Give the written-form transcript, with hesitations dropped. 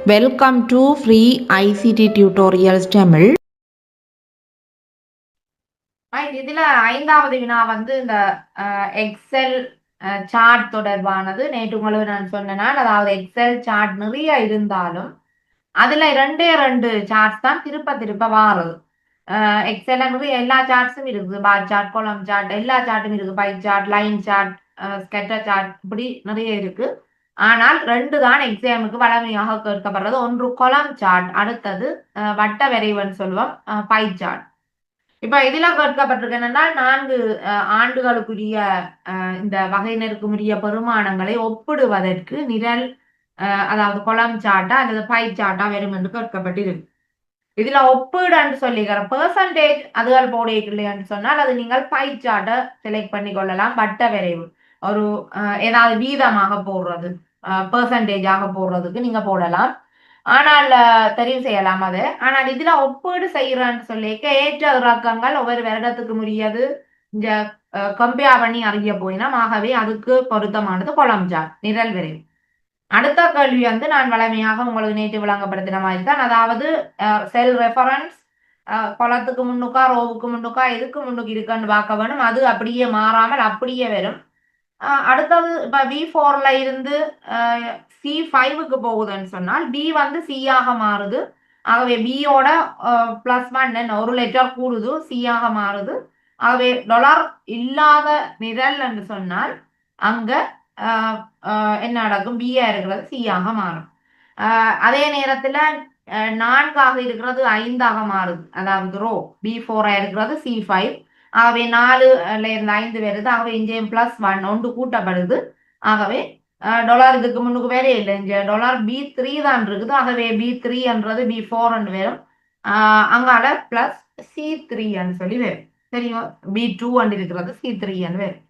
Welcome to Free ICT Tutorials Tamil. இதுல ஐந்தாவது வினா வந்து இந்த எக்ஸல் சார்ட் தொடர்பானது. நேற்று உங்களுக்கு நான் சொன்னேன்னா, அதாவது எக்ஸல் சார்ட் நிறைய இருந்தாலும் அதுல ரெண்டே ரெண்டு சார்ட்ஸ் தான் திருப்ப திருப்ப வாருது. எக்ஸல்ல நிறைய எல்லா சார்ட்ஸும் இருக்குது. பார் சார்ட், கோலம் சார்ட், எல்லா சார்ட்டும் இருக்கு. Pie chart, line chart, scatter chart, இப்படி நிறைய இருக்கு. ஆனால் ரெண்டு தான் எக்ஸாமுக்கு வளமையாக கேட்கப்படுறது. ஒன்று கொலம் சார்ட், அடுத்தது வட்ட வரைவுன்னு சொல்லுவோம், பை சார்ட். இப்ப இதுல கேட்கப்பட்டிருக்கு என்னன்னா, 4 ஆண்டுகளுக்குரிய இந்த வகையினருக்குரிய பெருமானங்களை ஒப்பிடுவதற்கு நிரல், அதாவது கொலம் சாட்டா அல்லது பை சாட்டா வரும் என்று கேட்கப்பட்டிருக்கு. இதுல ஒப்பீடுன்னு சொல்லிக்கிற பெர்சன்டேஜ் அதுகள் போடையில்லைன்னு சொன்னால் அது நீங்கள் பை சார்ட்டை செலக்ட் பண்ணி கொள்ளலாம். வட்ட வரைவு ஒரு ஏதாவது வீதமாக போடுறது, பெர்சன்டேஜாக போடுறதுக்கு நீங்க போடலாம். ஆனால் தெரிவு செய்யலாம் அது. ஆனால் இதுல ஒப்பீடு செய்யறன்னு சொல்லிக்க ஏற்ற இறக்கங்கள் ஒவ்வொரு வருடத்துக்கு முடியாது இந்த கம்பேர் பண்ணி அறிய போயினோம். ஆகவே அதுக்கு பொருத்தமானது கொலம் சார்ட், நிரல் விரைவு. அடுத்த கேள்வி வந்து நான் வளமையாக உங்களுக்கு நேற்று விளங்கப்படுத்தின மாதிரி தான். அதாவது செல் ரெஃபரன்ஸ் கொலத்துக்கு முன்னுக்கா ரோவுக்கு முன்னுக்கா எதுக்கு முன்னுக்கு இருக்குன்னு பார்க்க வேணும். அது அப்படியே மாறாமல் அப்படியே வரும். அடுத்தது இப்ப V4ல இருந்து C5க்கு போகுதுன்னு சொன்னால் B வந்து C ஆக மாறுது. ஆகவே பியோட +1 ஒரு லெட்டர் கூடுது, C ஆக மாறுது. ஆகவே டாலர் இல்லாத நிரல் என்று சொன்னால் அங்க என்ன நடக்கும்? B ஆ இருக்கிறது C ஆக மாறும். அதே நேரத்துல 4ஆக இருக்கிறது 5ஆக மாறுது. அதாவது ரோ B4 இருக்கிறது C5. ஆகவே 4ல இருந்து 5 வருது. ஆகவே இங்கேயும் +1 ஒன்று கூட்டப்படுது. ஆகவே டாலர் இதுக்கு முன்னுக்கு வேற இல்லை. இங்க டாலர் B3 தான் இருக்குது. ஆகவே B3 என்றது B4 என்று வரும். அங்கால +C3 சொல்லி வரும். தெரியும், B2 இருக்கிறது C3 வரும்.